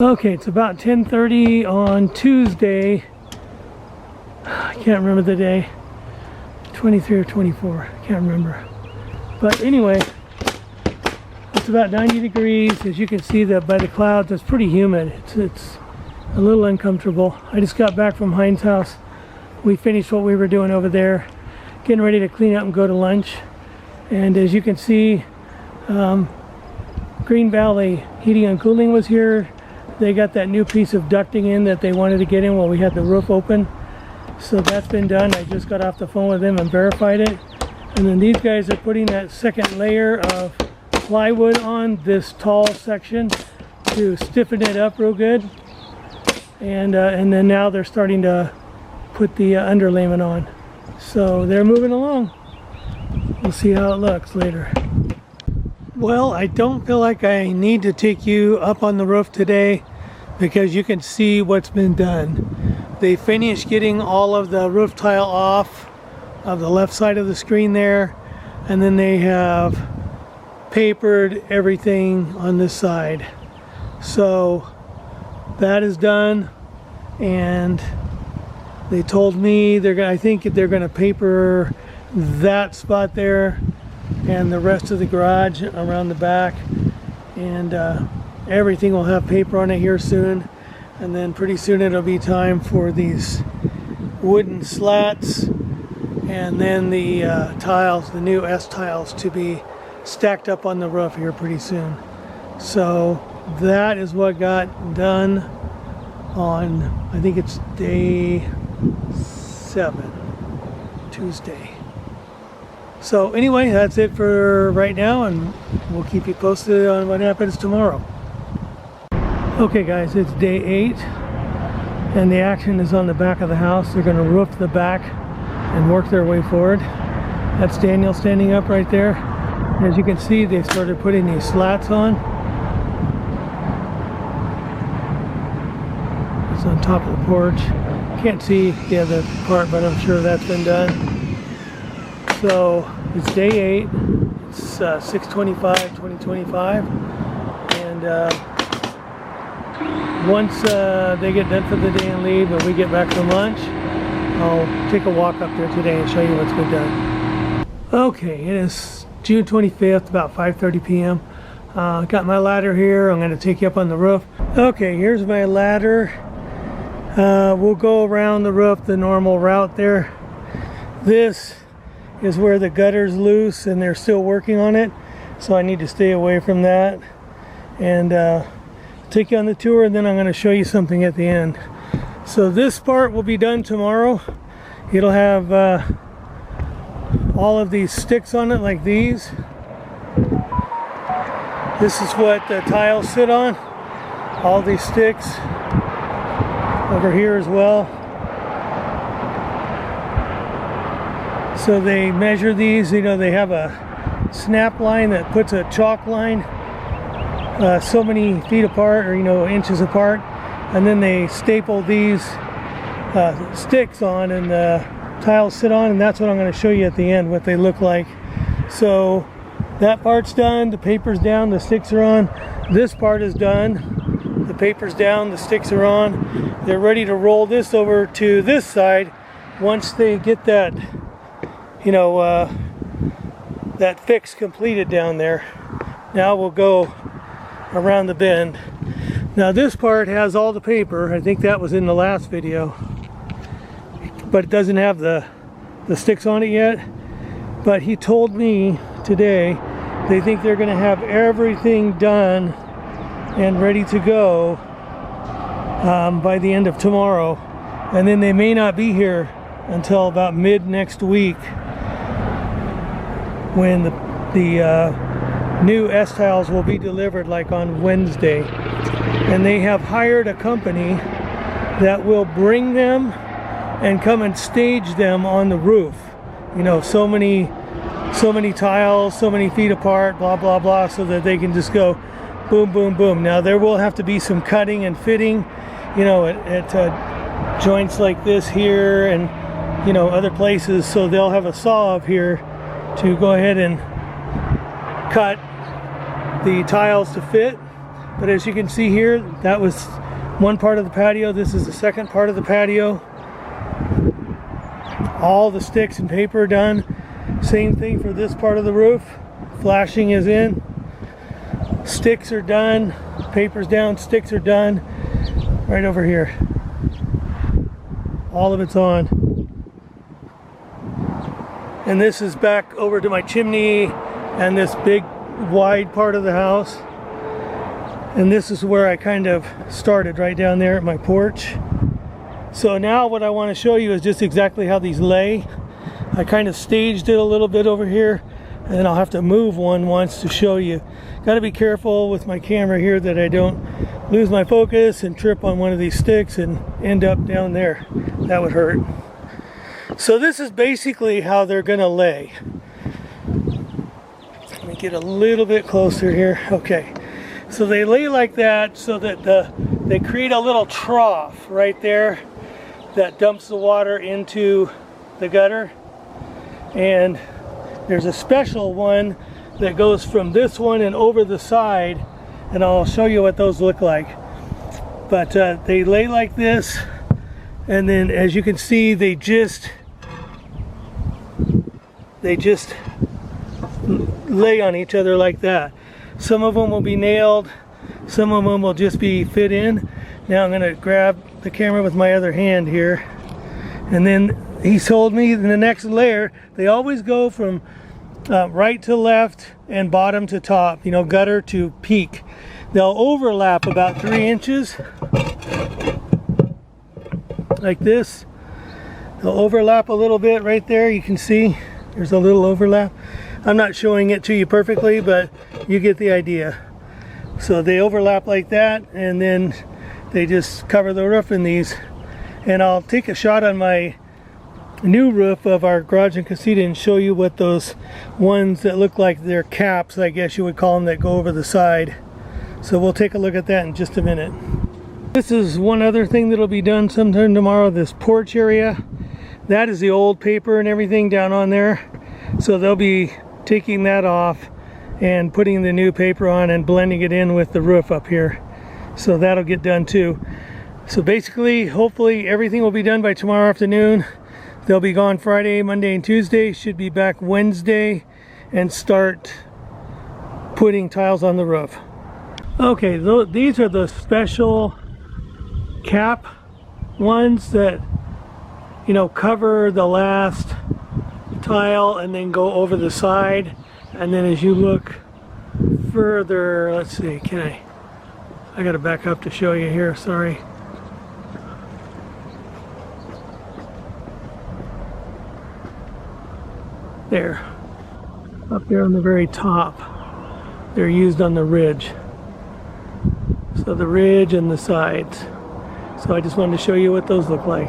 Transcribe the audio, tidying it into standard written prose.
Okay, it's about 10:30 on Tuesday. I can't remember the day. 23 or 24, I can't remember. But anyway, it's about 90 degrees. As you can see that by the clouds, it's pretty humid. It's a little uncomfortable. I just got back from Heinz' house. We finished what we were doing over there, getting ready to clean up and go to lunch. And as you can see, Green Valley Heating and Cooling was here. They got that new piece of ducting in that they wanted to get in while we had the roof open. So that's been done. I just got off the phone with them and verified it. And then these guys are putting that second layer of plywood on this tall section to stiffen it up real good. And then now they're starting to put the underlayment on. So they're moving along. We'll see how it looks later. Well, I don't feel like I need to take you up on the roof today because you can see what's been done. They finished getting all of the roof tile off of the left side of the screen there, and then they have papered everything on this side. So that is done, and they told me I think they're gonna paper that spot there and the rest of the garage around the back, and everything will have paper on it here soon. And then pretty soon it'll be time for these wooden slats and then the tiles, the new S tiles, to be stacked up on the roof here pretty soon. So that is what got done on, I think it's day 7, Tuesday. So anyway, that's it for right now, and we'll keep you posted on what happens tomorrow. Okay guys, it's day 8, and the action is on the back of the house. They're going to roof the back and work their way forward. That's Daniel standing up right there. And as you can see, they started putting these slats on. It's on top of the porch. Can't see the other part, but I'm sure that's been done. So it's day 8. It's 6/25/2025, and once they get done for the day and leave, and we get back from lunch, I'll take a walk up there today and show you what's been done. Okay, it is June 25th, about 5:30 p.m. Got my ladder here. I'm going to take you up on the roof. Okay, here's my ladder. We'll go around the roof the normal route there. This is where the gutter's loose and they're still working on it, so I need to stay away from that. And take you on the tour, and then I'm going to show you something at the end. So this part will be done tomorrow. It'll have all of these sticks on it like these. This is what the tiles sit on. All these sticks over here as well. So they measure these, you know, they have a snap line that puts a chalk line so many feet apart, or inches apart, and then they staple these sticks on, and the tiles sit on, and that's what I'm going to show you at the end, what they look like. So that part's done, the paper's down, the sticks are on. This part is done, the paper's down, the sticks are on. They're ready to roll this over to this side once they get that that fix completed down there. Now we'll go around the bend. Now this part has all the paper. I think that was in the last video, but it doesn't have the sticks on it yet. But he told me today they think they're going to have everything done and ready to go by the end of tomorrow, and then they may not be here until about mid next week, when the new S tiles will be delivered, like on Wednesday. And they have hired a company that will bring them and come and stage them on the roof. So many tiles, so many feet apart, blah blah blah, so that they can just go boom boom boom. Now there will have to be some cutting and fitting, at joints like this here, and other places. So they'll have a saw up here to go ahead and cut the tiles to fit. But as you can see here, that was one part of the patio. This is the second part of the patio. All the sticks and paper are done. Same thing for this part of the roof. Flashing is in. Sticks are done. Paper's down. Sticks are done. Right over here. All of it's on. And this is back over to my chimney and this big wide part of the house. And this is where I kind of started, right down there at my porch. So now what I want to show you is just exactly how these lay. I kind of staged it a little bit over here, and then I'll have to move one once to show you. Got to be careful with my camera here that I don't lose my focus and trip on one of these sticks and end up down there. That would hurt. So this is basically how they're going to lay. Let me get a little bit closer here. Okay. So they lay like that so that they create a little trough right there that dumps the water into the gutter. And there's a special one that goes from this one and over the side, and I'll show you what those look like. But they lay like this, and then as you can see, they just lay on each other like that. Some of them will be nailed, some of them will just be fit in. Now I'm going to grab the camera with my other hand here, and then he told me in the next layer they always go from right to left and bottom to top, you know, gutter to peak. They'll overlap about 3 inches like this. They'll overlap a little bit right there. You can see there's a little overlap. I'm not showing it to you perfectly, but you get the idea. So they overlap like that, and then they just cover the roof in these. And I'll take a shot on my new roof of our garage and casita and show you what those ones that look like they're caps, I guess you would call them, that go over the side. So we'll take a look at that in just a minute. This is one other thing that'll be done sometime tomorrow, this porch area. That is the old paper and everything down on there. So they'll be taking that off and putting the new paper on and blending it in with the roof up here. So that'll get done too. So basically, hopefully everything will be done by tomorrow afternoon. They'll be gone Friday, Monday, and Tuesday. Should be back Wednesday and start putting tiles on the roof. Okay, these are the special cap ones that, you know, cover the last tile and then go over the side. And then as you look further, let's see, I gotta back up to show you here, sorry. There, up there on the very top, they're used on the ridge. So the ridge and the sides. So I just wanted to show you what those look like.